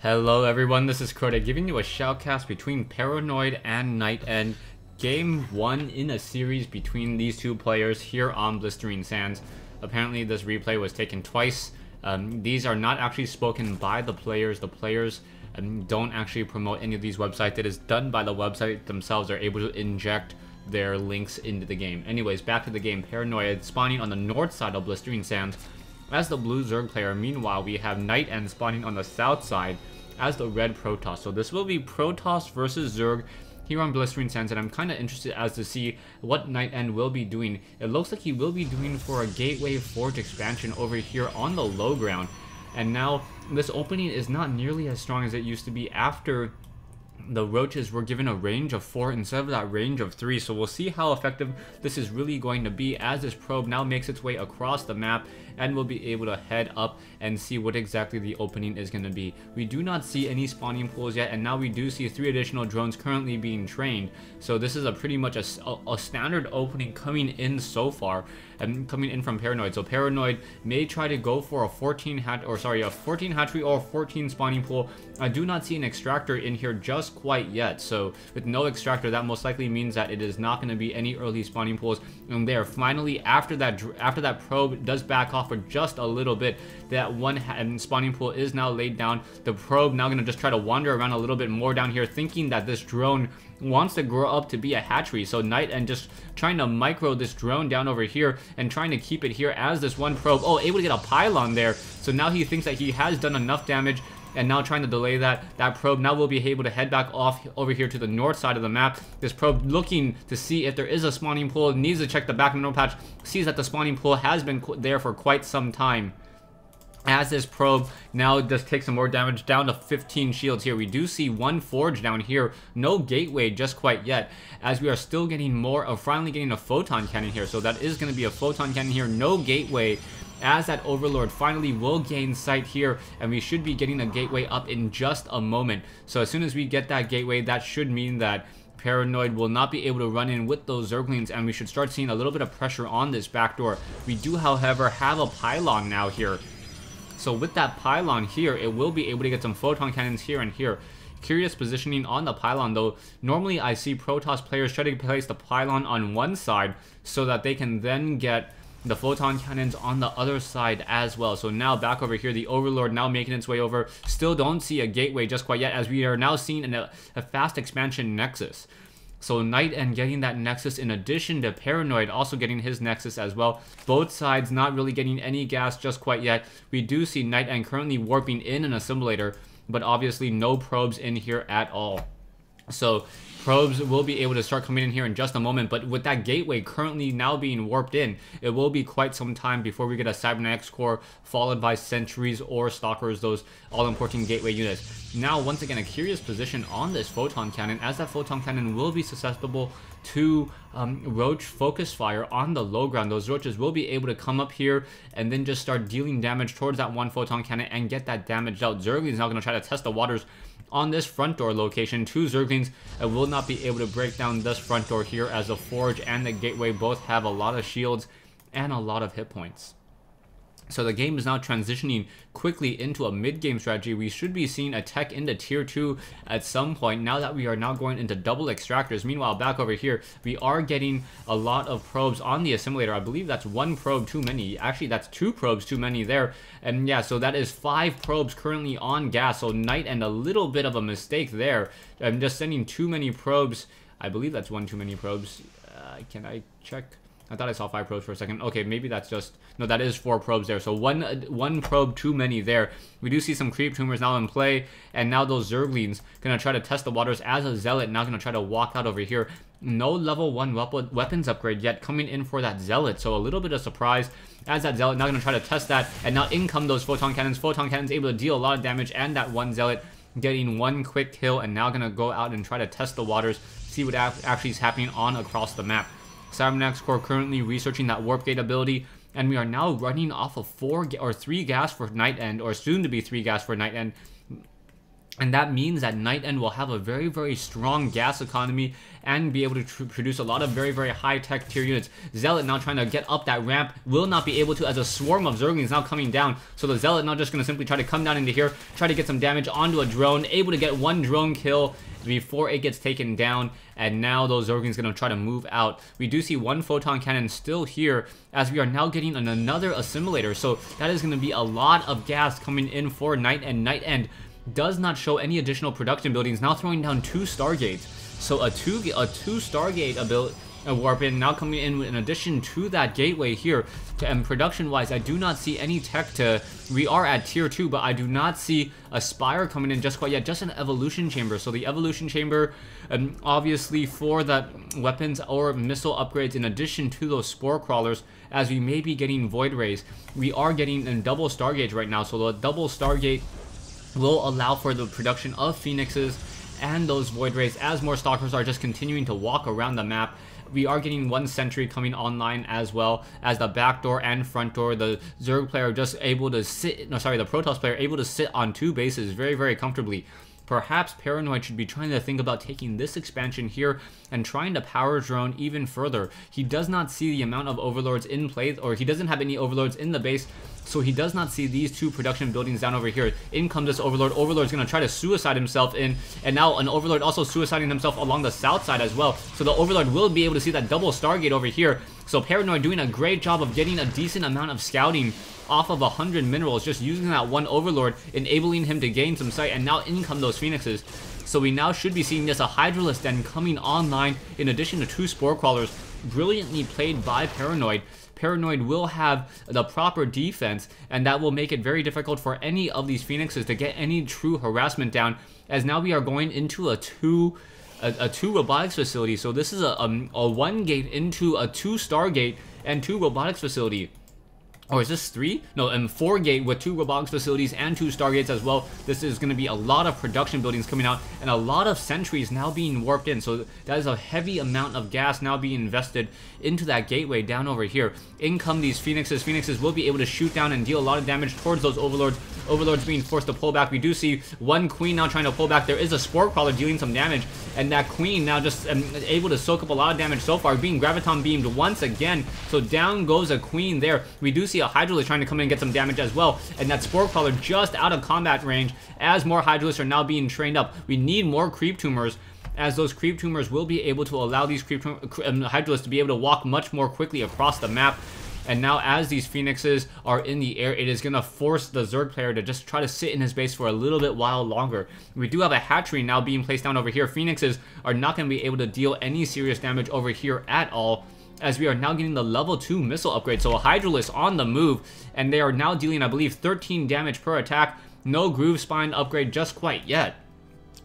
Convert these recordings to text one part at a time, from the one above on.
Hello everyone, this is Crota giving you a shoutcast between Paranoid and NightEnd. Game 1 in a series between these two players here on Blistering Sands. Apparently this replay was taken twice. These are not actually spoken by the players. The players don't actually promote any of these websites. It is done by the website themselves. They're able to inject their links into the game. Anyways, back to the game. Paranoid spawning on the north side of Blistering Sands as the blue Zerg player. Meanwhile, we have NightEnd spawning on the south side as the red Protoss. So this will be Protoss versus Zerg here on Blistering Sands, and I'm kind of interested as to see what NightEnd will be doing. It looks like he will be doing for a Gateway Forge expansion over here on the low ground. And now this opening is not nearly as strong as it used to be after the roaches were given a range of 4 instead of that range of 3. So we'll see how effective this is really going to be as this probe now makes its way across the map, and we'll be able to head up and see what exactly the opening is going to be. We do not see any spawning pools yet, and now we do see 3 additional drones currently being trained. So this is pretty much a standard opening coming in so far, and coming in from Paranoid. So Paranoid may try to go for a 14 hatchery or 14 spawning pool. I do not see an extractor in here just quite yet. So with no extractor, that most likely means that it is not going to be any early spawning pools. And there, finally, after that probe does back off for just a little bit, that one spawning pool is now laid down. The probe now going to just try to wander around a little bit more down here, thinking that this drone wants to grow up to be a hatchery. So NightEnd just trying to micro this drone down over here and trying to keep it here as this one probe, able to get a pylon there. So now he thinks that he has done enough damage, and now trying to delay that probe now will be able to head back off over here to the north side of the map. This probe looking to see if there is a spawning pool, needs to check the back mineral patch, sees that the spawning pool has been there for quite some time. As this probe now does take some more damage, down to 15 shields here. We do see one forge down here, no gateway just quite yet, as we are still getting more, finally getting a photon cannon here. So that is going to be a photon cannon here, no gateway, as that Overlord finally will gain sight here, and we should be getting a gateway up in just a moment. So as soon as we get that gateway, that should mean that Paranoid will not be able to run in with those Zerglings, and we should start seeing a little bit of pressure on this back door. We do, however, have a pylon now here. So with that pylon here, it will be able to get some photon cannons here and here. Curious positioning on the pylon though. Normally I see Protoss players try to place the pylon on one side so that they can then get the photon cannons on the other side as well. So now back over here, the Overlord now making its way over. Still don't see a gateway just quite yet, as we are now seeing a fast expansion nexus. So NightEnd getting that nexus in addition to Paranoid also getting his nexus as well. Both sides not really getting any gas just quite yet. We do see NightEnd currently warping in an assimilator, but obviously no probes in here at all. So probes will be able to start coming in here in just a moment, but with that gateway currently now being warped in, it will be quite some time before we get a Cybernetics core followed by Sentries or Stalkers, those all-important gateway units. Now, once again, a curious position on this photon cannon, as that photon cannon will be susceptible to roach focus fire on the low ground. Those roaches will be able to come up here and then just start dealing damage towards that one photon cannon and get that damage out. Zerglings is now going to try to test the waters on this front door location. 2 Zerglings will not be able to break down this front door here, as the Forge and the Gateway both have a lot of shields and a lot of hit points. So the game is now transitioning quickly into a mid-game strategy. We should be seeing a tech into tier 2 at some point, now that we are now going into double extractors. Meanwhile, back over here, we are getting a lot of probes on the assimilator. I believe that's 1 probe too many. Actually, that's 2 probes too many there. And yeah, so that is 5 probes currently on gas. So NightEnd, a little bit of a mistake there. I'm just sending too many probes. I believe that's 1 too many probes. Can I check? I thought I saw 5 probes for a second. Okay, maybe that's just... No, that is 4 probes there. So one probe too many there. We do see some creep tumors now in play. And now those Zerglings going to try to test the waters as a Zealot. Now going to try to walk out over here. No level 1 weapons upgrade yet coming in for that Zealot. So a little bit of surprise as that Zealot now going to try to test that. And now in come those photon cannons. Photon cannons able to deal a lot of damage. And that one Zealot getting 1 quick kill. And now going to go out and try to test the waters. See what actually is happening on across the map. Cybernetics core currently researching that warp gate ability, and we are now running off of 3 gas for NightEnd, or soon to be 3 gas for NightEnd. And that means that NightEnd will have a very, very strong gas economy and be able to produce a lot of very, very high-tech tier units. Zealot now trying to get up that ramp, will not be able to, as a swarm of Zerglings now coming down. So the Zealot now just going to simply try to come down into here, try to get some damage onto a drone, able to get one drone kill before it gets taken down, and now those Zerglings going to try to move out. We do see one photon cannon still here, as we are now getting another assimilator, so that is going to be a lot of gas coming in for NightEnd. NightEnd does not show any additional production buildings, now throwing down 2 Stargates. So a two Stargate warp in now coming in addition to that gateway here. And production wise, I do not see any tech to, we are at tier 2, but I do not see a Spire coming in just quite yet, just an evolution chamber. So the evolution chamber, obviously for the weapons or missile upgrades, in addition to those spore crawlers, as we may be getting void rays. We are getting a double Stargate right now, so the double Stargate will allow for the production of Phoenixes and those void rays as more stalkers are just continuing to walk around the map. We are getting one sentry coming online as well as the back door and front door. The Zerg player just able to sit, no sorry, the Protoss player able to sit on 2 bases very, very comfortably. Perhaps Paranoid should be trying to think about taking this expansion here and trying to power drone even further. He does not see the amount of overlords in play, or he doesn't have any overlords in the base, so he does not see these 2 production buildings down over here. In comes this overlord. Overlord's going to try to suicide himself in, and now an overlord also suiciding himself along the south side as well. So the overlord will be able to see that double Stargate over here. So Paranoid doing a great job of getting a decent amount of scouting off of 100 minerals, just using that one overlord, enabling him to gain some sight, and now in come those Phoenixes. So we now should be seeing this, a Hydralisk Den coming online in addition to 2 spore crawlers, brilliantly played by Paranoid. Paranoid will have the proper defense, and that will make it very difficult for any of these Phoenixes to get any true harassment down, as now we are going into a two robotics facility. So this is a 1 gate into a 2 Stargate and 2 robotics facility. Or is this 3? No, and 4 gate with 2 robotics facilities and 2 Stargates as well. This is going to be a lot of production buildings coming out and a lot of sentries now being warped in. So that is a heavy amount of gas now being invested into that gateway down over here. In come these Phoenixes. Phoenixes will be able to shoot down and deal a lot of damage towards those overlords. Overlords being forced to pull back. We do see one Queen now trying to pull back. There is a Spore Crawler dealing some damage, and that Queen now just able to soak up a lot of damage so far, being Graviton beamed once again. So down goes a Queen there. We do see a Hydralisk trying to come in and get some damage as well, and that Spore Crawler just out of combat range as more Hydralisks are now being trained up. We need more Creep Tumors, as those Creep Tumors will be able to allow these Hydralisks to be able to walk much more quickly across the map. And now as these Phoenixes are in the air, it is going to force the Zerg player to just try to sit in his base for a little bit while longer. We do have a hatchery now being placed down over here. Phoenixes are not going to be able to deal any serious damage over here at all, as we are now getting the level 2 missile upgrade. So a Hydralisk on the move, and they are now dealing, I believe, 13 damage per attack. No Groove Spine upgrade just quite yet.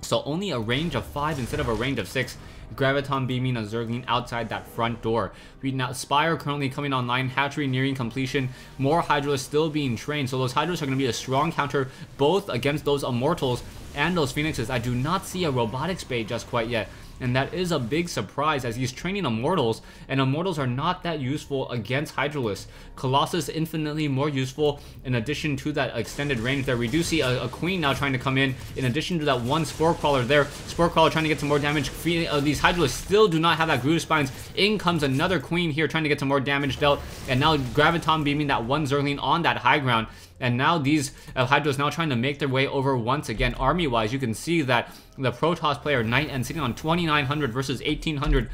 So only a range of 5 instead of a range of 6. Graviton beaming a Zergling outside that front door. We now Spire currently coming online, hatchery nearing completion, more Hydralisks still being trained. So those Hydralisks are going to be a strong counter both against those Immortals and those Phoenixes. I do not see a robotics bait just quite yet, and that is a big surprise, as he's training Immortals, and Immortals are not that useful against Hydralisks. Colossus infinitely more useful in addition to that extended range there. We do see a Queen now trying to come in addition to that one Spore Crawler there. Spore Crawler trying to get some more damage. These Hydralisks still do not have that Groove Spines. In comes another Queen here trying to get some more damage dealt, and now Graviton beaming that one Zergling on that high ground. And now these Hydralisks now trying to make their way over once again. Army-wise, you can see that the Protoss player NightEnd sitting on 2,900 versus 1,800.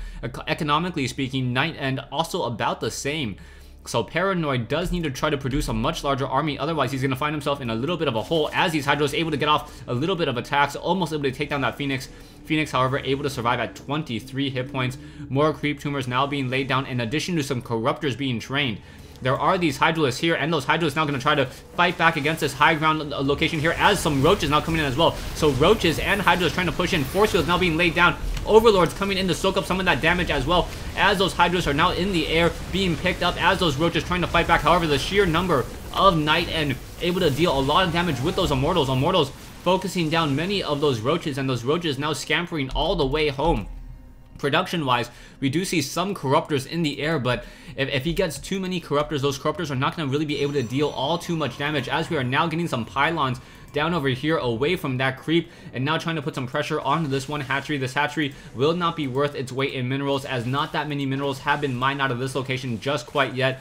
Economically speaking, NightEnd also about the same. So Paranoid does need to try to produce a much larger army, otherwise he's going to find himself in a little bit of a hole, as these Hydralisks able to get off a little bit of attacks, almost able to take down that Phoenix. Phoenix, however, able to survive at 23 hit points. More Creep Tumors now being laid down, in addition to some Corruptors being trained. There are these Hydralisks here, and those Hydralisks now going to try to fight back against this high ground location here, as some Roaches now coming in as well. So Roaches and Hydralisks trying to push in. Force fields now being laid down. Overlords coming in to soak up some of that damage as well, as those Hydralisks are now in the air being picked up, as those Roaches trying to fight back. However, the sheer number of NightEnd able to deal a lot of damage with those Immortals. Immortals focusing down many of those Roaches, and those Roaches now scampering all the way home. Production-wise, we do see some Corruptors in the air, but if he gets too many Corruptors, those Corruptors are not going to really be able to deal all too much damage, as we are now getting some Pylons down over here away from that creep, and now trying to put some pressure onto this one hatchery. This hatchery will not be worth its weight in minerals, as not that many minerals have been mined out of this location just quite yet.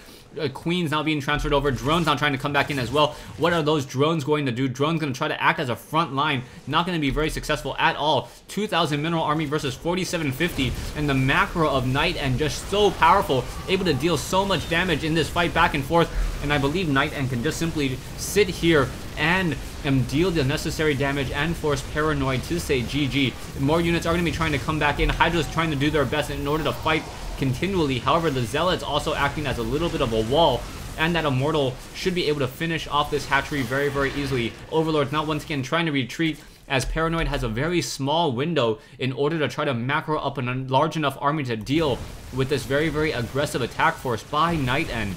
Queens now being transferred over. Drones now trying to come back in as well. What are those drones going to do? Drones going to try to act as a front line. Not going to be very successful at all. 2,000 mineral army versus 4,750. And the macro of NightEnd just so powerful. Able to deal so much damage in this fight back and forth. And I believe NightEnd can just simply sit here and deal the necessary damage and force Paranoid to say GG. More units are going to be trying to come back in. Hydra's trying to do their best in order to fight continually. However, the Zealots also acting as a little bit of a wall, and that Immortal should be able to finish off this hatchery very, very easily. Overlord's now once again trying to retreat, as Paranoid has a very small window in order to try to macro up a large enough army to deal with this very, very aggressive attack force by NightEnd.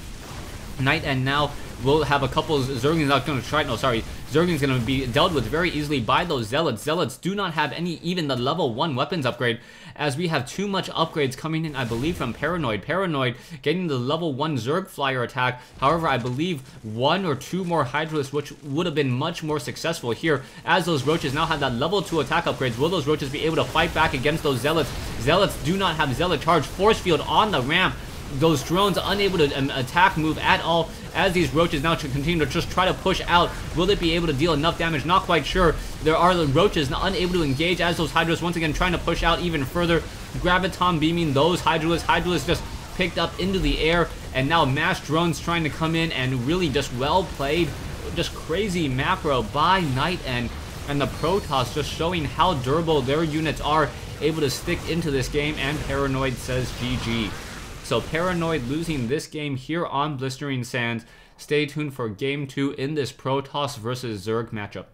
NightEnd now will have a couple Zerglings not going to try. No, sorry. Zerglings going to be dealt with very easily by those Zealots. Zealots do not have even the level 1 weapons upgrade, as we have too much upgrades coming in, I believe, from Paranoid. Paranoid getting the level 1 Zerg flyer attack. However, I believe 1 or 2 more Hydralisks, which would have been much more successful here, as those Roaches now have that level 2 attack upgrades. Will those Roaches be able to fight back against those Zealots? Zealots do not have Zealot charge. Force field on the ramp. Those drones unable to attack move at all, as these Roaches now continue to just try to push out. Will it be able to deal enough damage? Not quite sure. There are the Roaches unable to engage, as those Hydras once again trying to push out even further. Graviton beaming those Hydralisks. Hydralisks just picked up into the air, and now mass drones trying to come in, and really just well played. Just crazy macro by NightEnd, and the Protoss just showing how durable their units are, able to stick into this game, and Paranoid says GG. So Paranoid losing this game here on Blistering Sands. Stay tuned for Game 2 in this Protoss versus Zerg matchup.